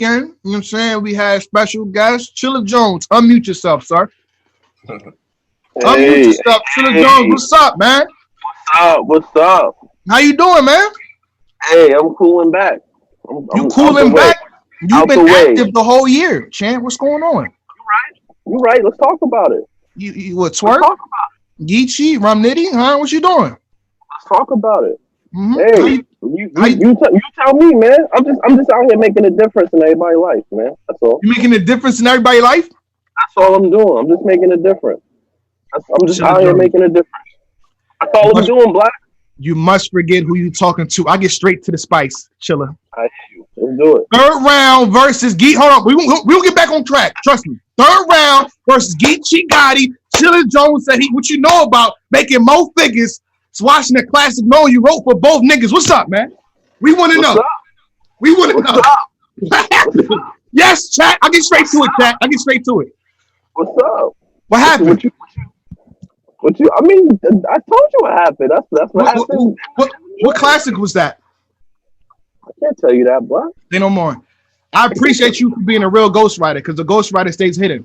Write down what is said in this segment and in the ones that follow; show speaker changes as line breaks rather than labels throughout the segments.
weekend. You know what I'm saying? We had special guest, Chilla Jones. Unmute yourself, sir. Unmute yourself, Chilla Jones. What's up, man?
What's up?
How you doing, man?
Hey, I'm cooling back.
You cooling back? You've been active the whole year, Chan. What's going on?
You right. Let's talk about it.
You what, twerk? Geechee, Rum Nitty, huh? What you doing?
Let's talk about it.
Mm-hmm.
Hey, you tell me, man. I'm just out here making a difference in everybody's life, man. That's all.
You making a difference in everybody's life?
That's all I'm doing. I'm just making a difference. I'm just out here making a difference. That's all I'm doing, Black.
You must forget who you talking to. I get straight to the spice, Chilla.
I hear you. Let's do it.
Third round versus Geet. Hold on, we'll get back on track. Trust me. Third round versus Geechee Gotti. Chilla Jones said what you know about making more figures. It's watching the classic knowing you wrote for both niggas. What's up, man? We want to know.
Up?
We want to know. Yes, chat. I get straight to it, chat. I get straight to it.
What's up?
What happened?
I mean, I told you what happened. That's what happened.
What classic was that?
I can't tell you that, Black.
Say no more. I appreciate you for being a real ghostwriter because the ghostwriter stays hidden.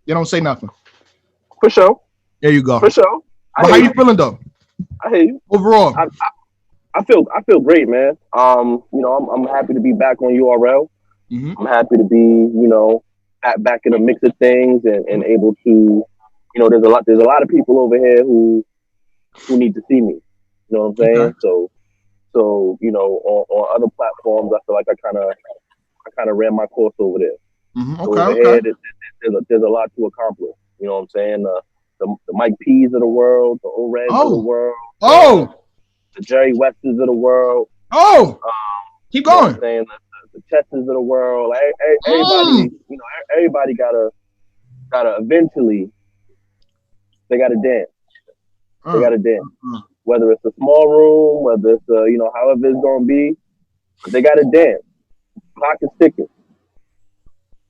You don't say nothing.
For sure.
There you go.
For sure.
How you feeling though?
I hear you.
Overall,
I feel great, man. I'm happy to be back on URL.
Mm-hmm.
I'm happy to be, back in the mix of things and able to, there's a lot of people over here who need to see me. You know what I'm saying?
Okay.
So on other platforms, I feel like I kind of ran my course over there.
Mm-hmm.
So over here, there's a lot to accomplish. You know what I'm saying? The Mike P's of the world, the O-Reds of the world, the Jerry Wests of the world.
Keep going.
You know what I'm saying? The Chesses of the world. Everybody, everybody gotta eventually. They gotta dance. They gotta dance. Whether it's a small room, whether it's however it's gonna be, but they gotta dance. Clock is ticking.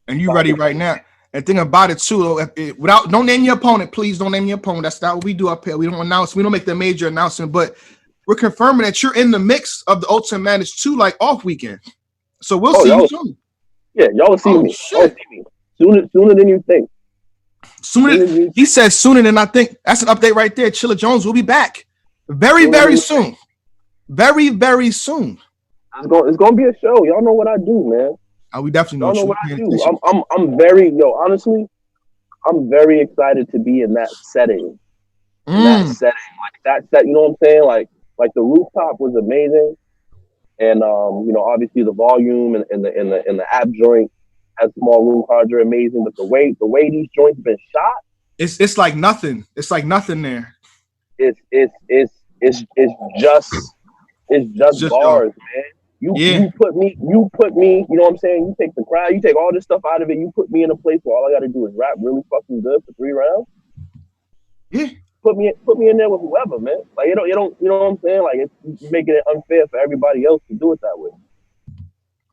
And you ready right now? And think about it too. Don't name your opponent, please. Don't name your opponent. That's not what we do up here. We don't announce. We don't make the major announcement, but we're confirming that you're in the mix of the Ultimate Madness 2 like off weekend. So we'll see you soon.
Yeah, y'all will see me.
Shit.
Sooner than you think.
He says sooner than I think. That's an update right there. Chilla Jones will be back very soon. Very soon.
It's gonna be a show. Y'all know what I do, man.
We definitely know,
what I do. I'm very honestly, I'm very excited to be in that setting. That setting, like that set. You know what I'm saying? Like the rooftop was amazing, and obviously the volume and the app joint has small room cards are amazing. But the way these joints been shot,
it's like nothing. It's like nothing there.
It's just bars, man. You put me, you know what I'm saying? You take the crowd, you take all this stuff out of it, you put me in a place where all I gotta do is rap really fucking good for 3 rounds.
Yeah.
Put me in there with whoever, man. Like you don't you know what I'm saying? Like it's making it unfair for everybody else to do it that way.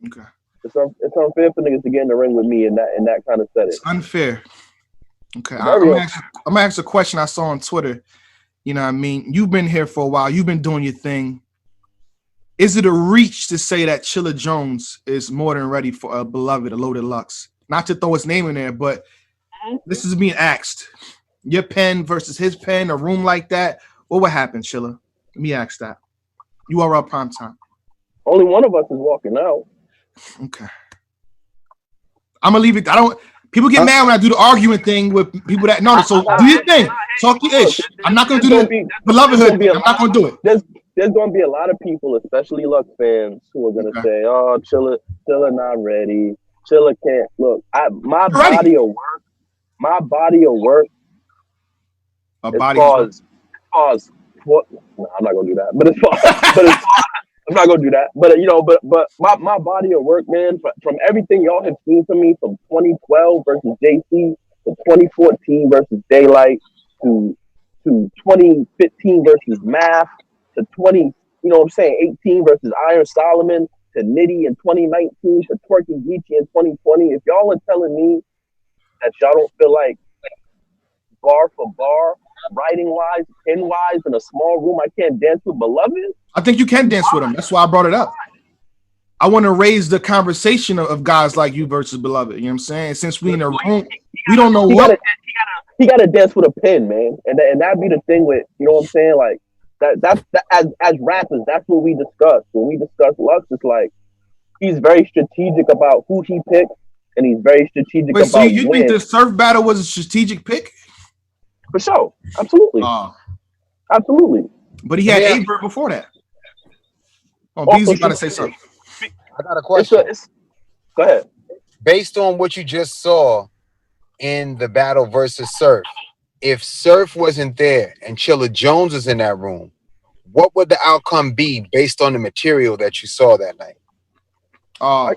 Okay. It's
unfair for niggas to get in the ring with me in that kind of setting.
It's unfair. Okay. I'm gonna ask a question I saw on Twitter. You know what I mean? You've been here for a while, you've been doing your thing. Is it a reach to say that Chilla Jones is more than ready for a beloved, a loaded Lux? Not to throw his name in there, but this is being asked. Your pen versus his pen, a room like that. What would happen, Chilla? Let me ask that. You are up Primetime.
Only one of us is walking out.
Okay. I'm gonna leave it. People get mad when I do the arguing thing with people that know. So do your thing. Talk your ish. I'm not gonna do the belovedhood thing. I'm not gonna do it.
There's going to be a lot of people, especially Lux fans, who are going to say, "Oh, Chilla not ready. Chilla can't look." My body of work. I'm not going to do that. But I'm not going to do that. But my body of work, man, from everything y'all have seen from me, from 2012 versus JC to 2014 versus Daylight to 2015 versus Math. To 18 versus Iron Solomon, to Nitty in 2019, to Twerking Geechee in 2020. If y'all are telling me that y'all don't feel like bar for bar, writing wise, pen wise, in a small room, I can't dance with Beloved.
I think you can dance with him. That's why I brought it up. I want to raise the conversation of guys like you versus Beloved. You know what I'm saying? Since we in a room, we don't know what.
He got to dance with a pen, man, and that'd be the thing with, you know what I'm saying, like that's as rappers, that's what we discuss when we discuss Lux. It's like he's very strategic about who he picks, and he's very strategic about.
So you think the Surf battle was a strategic pick?
For sure, absolutely, absolutely.
But he had Aver before that. Oh, Beezy got to say something.
I got a question.
Go ahead.
Based on what you just saw in the battle versus Surf, if Surf wasn't there and Chilla Jones was in that room, what would the outcome be based on the material that you saw that night?
I'll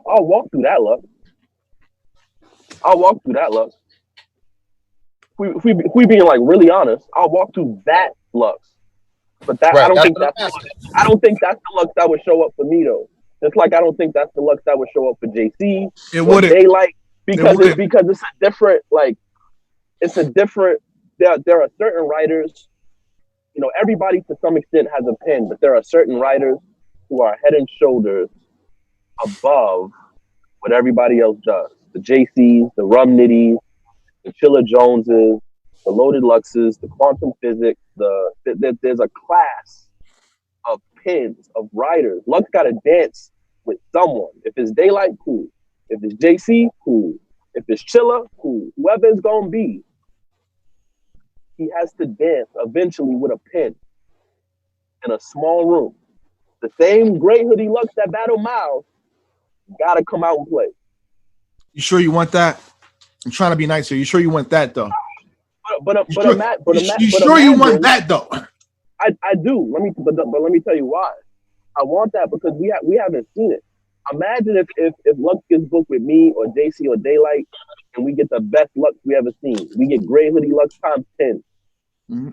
walk through that, Lux. I'll walk through that, Lux. If we being like really honest, I'll walk through that Lux. But that right, I don't think the Lux that would show up for me though. Just like I don't think that's the Lux that would show up for JC.
It wouldn't.
Daylight because it's a different there are certain writers, you know, everybody to some extent has a pen, but there are certain writers who are head and shoulders above what everybody else does. The JCs, the Rum Nitties, the Chilla Joneses, the Loaded Luxes, the Quantum Physics, there's a class of pens, of writers. Lux got to dance with someone. If it's Daylight, cool. If it's JC, cool. If it's Chilla, cool. Whoever it's going to be, he has to dance eventually with a pen in a small room. The same Gray Hoodie Lux that battle Miles got to come out and play. You
sure you want that? I'm trying to be nice here. You sure you want that, though?
You
sure you want that, though?
I do. Let me tell you why. I want that because we haven't seen it. Imagine if Lux gets booked with me or JC or Daylight, and we get the best Lux we ever seen. We get Gray Hoodie Lux times 10. Mm-hmm.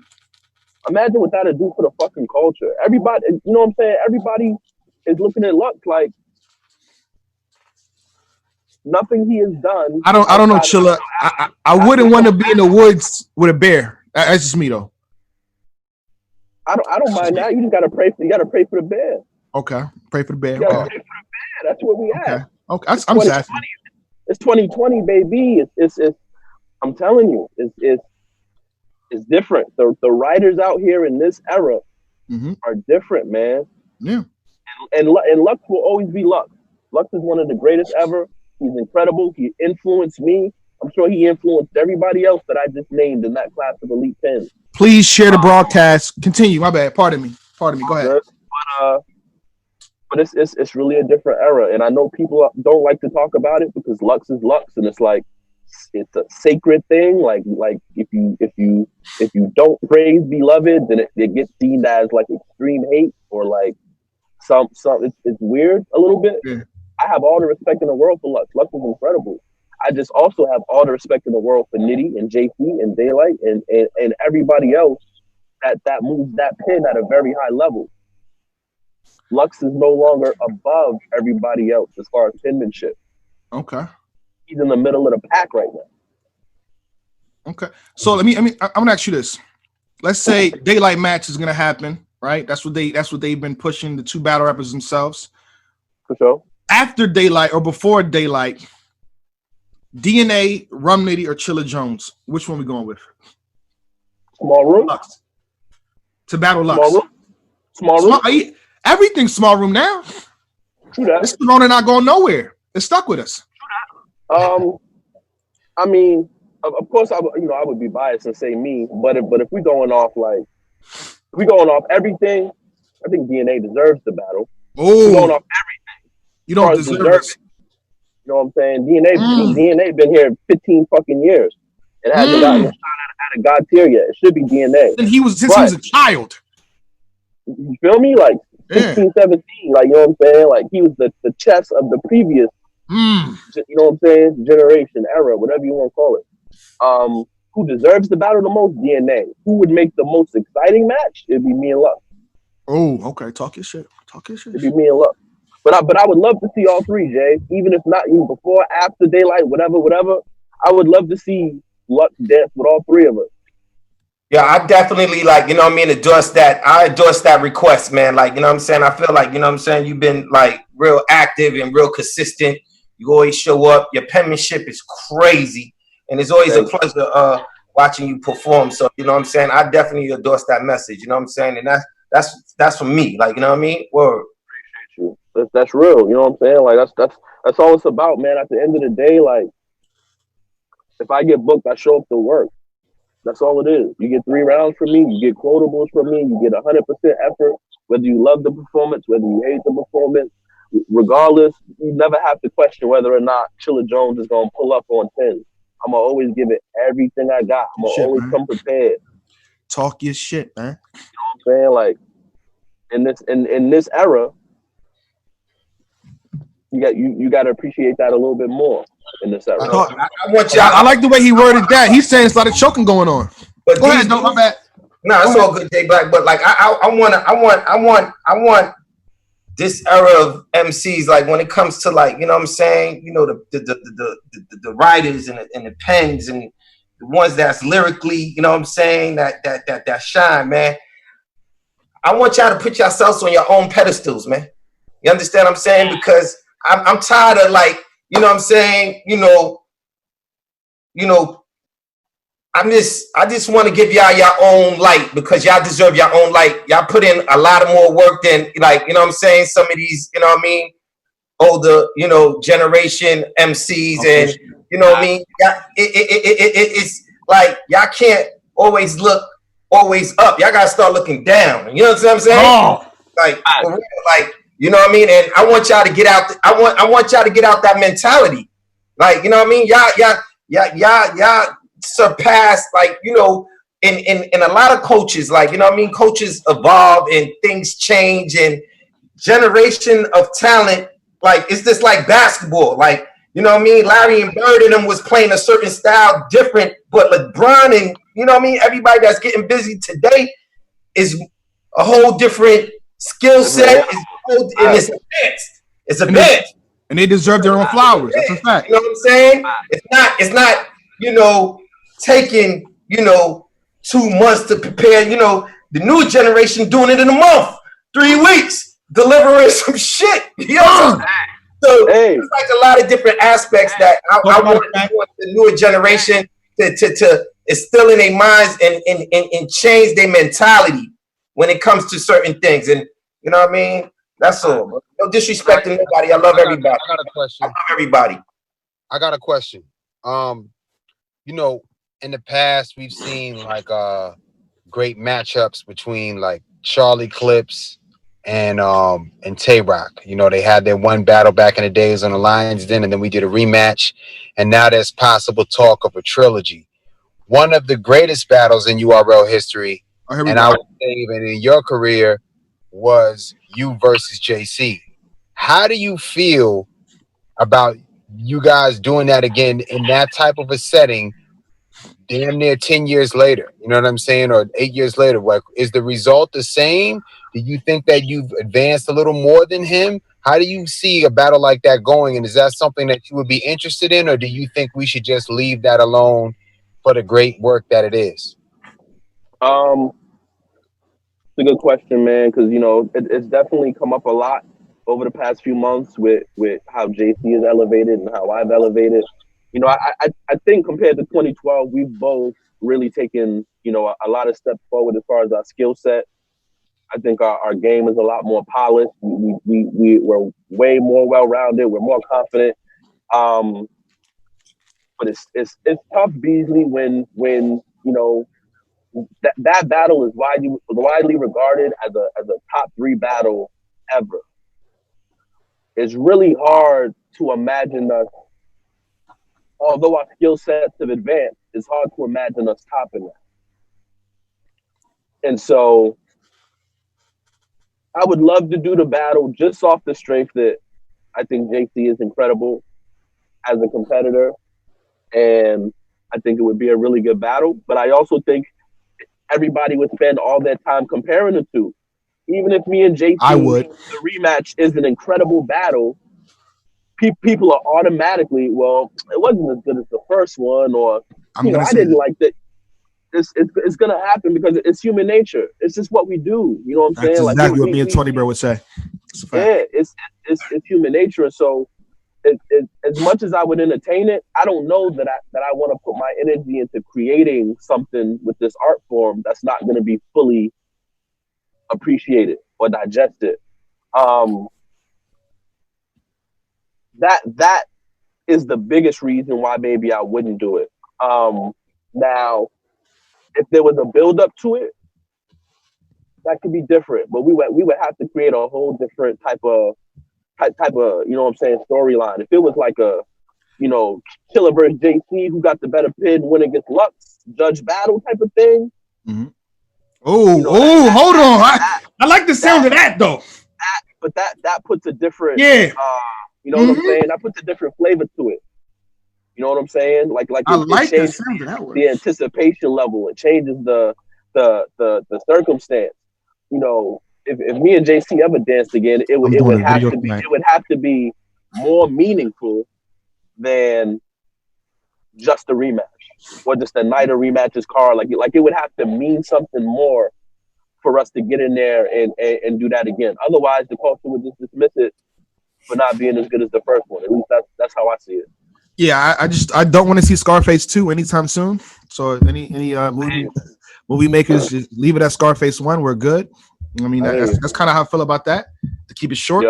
Imagine what that'd do for the fucking culture. Everybody, you know what I'm saying? Everybody is looking at Lux like nothing he has done.
I don't know, Chilla. I wouldn't want to be in the woods with a bear. That's just me though.
I don't mind that. You just gotta pray for the bear.
Okay, pray for the bear.
You gotta pray for the bear. That's what we have.
Okay, I'm sad.
It's 2020, baby. It's I'm telling you, it's different. The writers out here in this era are different, man.
Yeah.
And Lux will always be Lux. Lux is one of the greatest ever. He's incredible. He influenced me. I'm sure he influenced everybody else that I just named in that class of elite pens.
Please share the broadcast. Continue. My bad. Pardon me. Go ahead.
But it's really a different era, and I know people don't like to talk about it because Lux is Lux, and it's like it's a sacred thing. Like if you don't praise Beloved, then it gets seen as like extreme hate or like some. It's weird a little bit. Yeah. I have all the respect in the world for Lux. Lux is incredible. I just also have all the respect in the world for Nitty and JC and Daylight and everybody else that moves that pen at a very high level. Lux is no longer above everybody else as far as penmanship.
Okay.
He's in the middle of the pack right now.
Okay. So I'm gonna ask you this. Let's say Daylight match is gonna happen, right? That's what they've been pushing, the two battle rappers themselves.
For sure.
After Daylight or before Daylight, DNA, Rum Nitty, or Chilla Jones, which one we going with?
Small room.
Lux. To battle Lux.
Small room.
Everything's small room now.
True that.
This Corona not going nowhere. It's stuck with us.
True that. I mean, of course, I would be biased and say me, but if we're going off everything, I think DNA deserves the battle.
Oh,
we're going off everything.
You don't deserve it.
You know what I'm saying? DNA been here 15 fucking years. It hasn't gotten a shot at a God tier yet. It should be DNA.
And he was a child.
You feel me? Like 16, 17. Like, you know what I'm saying? Like he was the chess of the previous, you know what I'm saying? Generation, era, whatever you want to call it. Who deserves the battle the most? DNA. Who would make the most exciting match? It'd be me and Lux.
Oh, okay. Talk your shit.
It'd be me and Lux. But I would love to see all three, Jay. Even if not even before, after Daylight, whatever. I would love to see Lux dance with all three of us.
Yeah, I definitely like, you know what I mean, endorse that. I endorse that request, man. Like, you know what I'm saying? I feel like, you know what I'm saying, you've been like real active and real consistent. You always show up. Your penmanship is crazy. And it's always a pleasure watching you perform. So, you know what I'm saying? I definitely endorse that message. You know what I'm saying? And that's for me. Like, you know what I mean? Word.
Appreciate you. That's real. You know what I'm saying? Like that's all it's about, man. At the end of the day, like if I get booked, I show up to work. That's all it is. You get 3 rounds from me, you get quotables from me, you get 100% effort, whether you love the performance, whether you hate the performance. Regardless, you never have to question whether or not Chilla Jones is going to pull up on 10. I'm going to always give it everything I got. I'm going to always come prepared.
Talk your shit, man.
You know what I'm saying? Like, in this era, you got to appreciate that a little bit more in this era.
I like the way he worded that. He's saying it's a lot of choking going on.
But
go ahead, no, my bad.
No, it's all good, Jay Black. But like, I want this era of MCs. Like when it comes to like, you know what I'm saying, you know, the writers and the pens and the ones that's lyrically, you know what I'm saying, that shine, man. I want y'all to put yourselves on your own pedestals, man. You understand what I'm saying? Because I'm tired of like, you know what I'm saying, you know, I just want to give y'all your own light because y'all deserve your own light. Y'all put in a lot of more work than like, you know what I'm saying, some of these, you know what I mean, older, you know, generation MCs and you know what I mean? It's like y'all can't always look always up. Y'all gotta start looking down. You know what I'm saying? Oh. Like, you know what I mean? And I want y'all to get out. I want y'all to get out that mentality. Like, you know what I mean? Y'all surpass, like, you know, in a lot of coaches, like, you know what I mean? Coaches evolve and things change and generation of talent. Like, it's just like basketball. Like, you know what I mean? Larry and Bird and them was playing a certain style different, but LeBron and, you know what I mean? Everybody that's getting busy today is a whole different skill set. And it's advanced. It's advanced.
And they deserve their own flowers. That's a fact.
You know what I'm saying? It's not, you know, taking, you know, 2 months to prepare. You know, the new generation doing it in a month, 3 weeks, delivering some shit. You know what I'm saying? So it's like a lot of different aspects that I want the newer generation to instill in their minds and change their mentality when it comes to certain things. And you know what I mean? That's all. No disrespecting nobody. I love everybody. I got a question. I love everybody.
I got a question. You know, in the past we've seen like great matchups between like Charlie Clips and Tay Rock. You know, they had their one battle back in the days on the Lions Den, and then we did a rematch, and now there's possible talk of a trilogy. One of the greatest battles in URL history, and I would say even in your career, was you versus JC. How do you feel about you guys doing that again in that type of a setting damn near 10 years later? You know what I'm saying? Or 8 years later? Like, is the result the same? Do you think that you've advanced a little more than him? How do you see a battle like that going? And is that something that you would be interested in? Or do you think we should just leave that alone for the great work that it is?
It's a good question, man, because, you know, it's definitely come up a lot over the past few months with how JC is elevated and how I've elevated. You know, I think compared to 2012, we've both really taken, you know, a lot of steps forward as far as our skill set. I think our game is a lot more polished. We're way more well-rounded. We're more confident. But it's tough, Beasley, when you know, that battle is widely regarded as a top 3 battle ever. It's really hard to imagine us, although our skill sets have advanced, it's hard to imagine us topping that. And so I would love to do the battle just off the strength that I think JC is incredible as a competitor. And I think it would be a really good battle. But I also think everybody would spend all their time comparing the two. Even if me and JC, the rematch is an incredible battle, people are automatically, well, it wasn't as good as the first one, or, you know, I didn't like that. it's gonna happen because it's human nature. It's just what we do. You know what I'm
That's
saying?
exactly what me and Tony Bro would say.
Yeah, it's human nature. And so, as much as I would entertain it, I don't know that I want to put my energy into creating something with this art form that's not going to be fully appreciated or digested. That is the biggest reason why maybe I wouldn't do it. Now, if there was a build up to it, that could be different. But we would have to create a whole different type of you know what I'm saying, storyline. If it was like a, you know, Chilla versus JC, who got the better pin when it gets Lux, judge battle type of thing.
Mm-hmm. Oh, hold on. I like the sound of that though.
But that puts a different,
yeah.
You know what I'm saying? That puts a different flavor to it. You know what I'm saying? Like it changes the anticipation level. It changes the circumstance. You know, if me and JC ever danced again, it would have to be more meaningful than just a rematch or just a night of rematches card. Like it would have to mean something more for us to get in there and do that again. Otherwise, the culture would just dismiss it for not being as good as the first one. At least that's how I see it.
Yeah, I don't want to see Scarface 2 anytime soon. So any movie makers, just leave it at Scarface 1. We're good. I mean, that's kind of how I feel about that. To keep it short.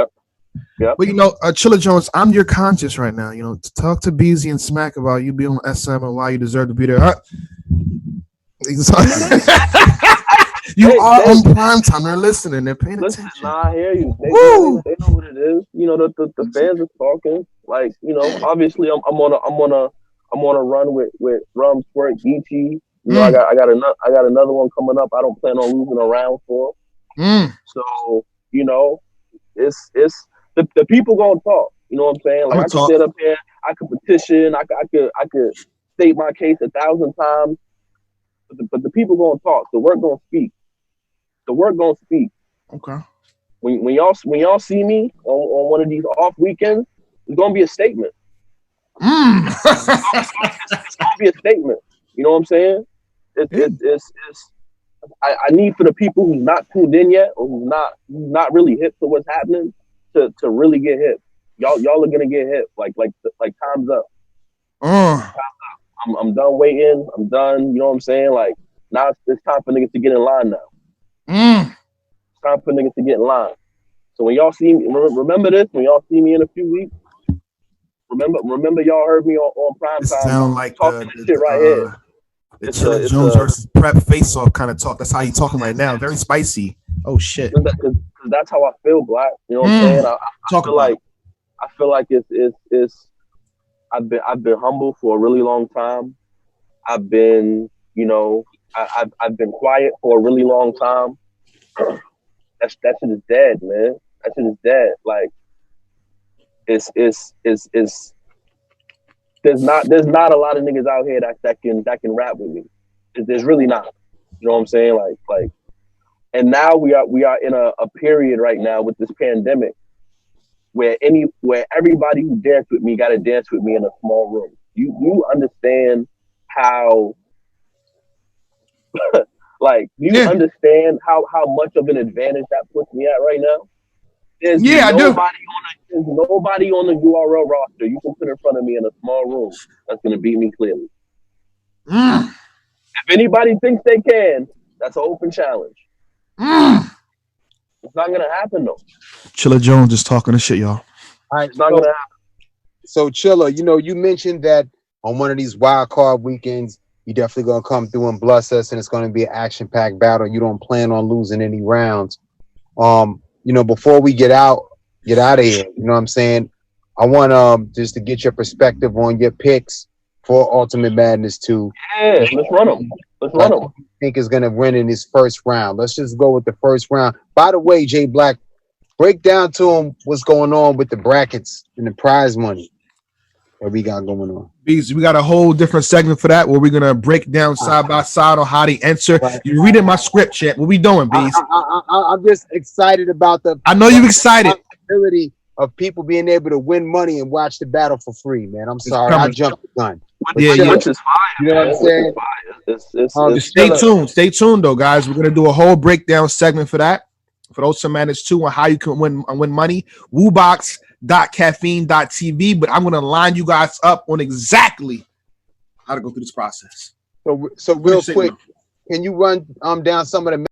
Yep.
But you know, Chilla Jones, I'm your conscience right now. You know, to talk to Beezy and Smack about you being on SM and why you deserve to be there. You are on Primetime. They're listening. They're paying attention.
Nah, I hear you. They know what it is. You know, the fans are talking. Like, you know, obviously I'm on a run with Rum, Squirt, Geechee. You know, I got another one coming up. I don't plan on losing a round for. So, you know, it's the people gonna talk. You know what I'm saying? Like I could sit up here, I could petition, I could state my case 1,000 times. But the people gonna talk. The work gonna speak. The work gonna speak.
Okay.
When y'all see me on one of these off weekends, it's gonna be a statement. It's gonna be a statement. You know what I'm saying? It's I need for the people who's not tuned in yet or who's not really hip to what's happening to really get hip. Y'all are gonna get hip. Like time's up. Time's up. I'm done waiting. I'm done. You know what I'm saying? Like now it's time for niggas to get in line now. It's time for niggas to get in line. So when y'all see me, remember this. When y'all see me in a few weeks, remember y'all heard me on Primetime.
Sound like
talking this shit right here.
The Chilla Jones versus Prep face-off kind of talk. That's how he's talking right now. Very spicy. Oh shit.
Because that's how I feel, Black. You know what I'm saying? I feel like it's. I've been humble for a really long time. I've been, you know, I've been quiet for a really long time. That shit is dead, man. That shit is dead. Like it's there's not a lot of niggas out here that can rap with me. There's really not. You know what I'm saying? Like and now we are in a period right now with this pandemic where everybody who danced with me got to dance with me in a small room. You understand how like do you understand how much of an advantage that puts me at right now? There's nobody on the URL roster you can put in front of me in a small room that's gonna beat me clearly. If anybody thinks they can, that's an open challenge. It's not gonna happen though.
Chilla Jones just talking to shit, y'all.
All right,
it's not gonna happen.
So Chilla, you know, you mentioned that on one of these wild card weekends, you definitely gonna come through and bless us, and it's gonna be an action-packed battle. You don't plan on losing any rounds. You know, before we get out of here, you know what I'm saying? I want just to get your perspective on your picks for Ultimate Madness 2.
Yeah, let's run them. Who you
think is gonna win in his first round? Let's just go with the first round. By the way, Jay Black, break down to him what's going on with the brackets and the prize money. What we got going on?
We got a whole different segment for that where we're gonna break down side by side on how they enter. Right. You're reading my script, chat. What we doing, Bees?
I'm just excited about
I know you're excited.
Possibility of people being able to win money and watch the battle for free, man. I'm sorry, I jumped the gun.
Which is fire.
You know what I'm saying?
It's
Stay
Chilla.
tuned. Stay tuned, though, guys. We're gonna do a whole breakdown segment for that. For those some manage too on how you can win money. Woobox.caffeine.tv. But I'm gonna line you guys up on exactly how to go through this process.
So real quick, can you run down some of the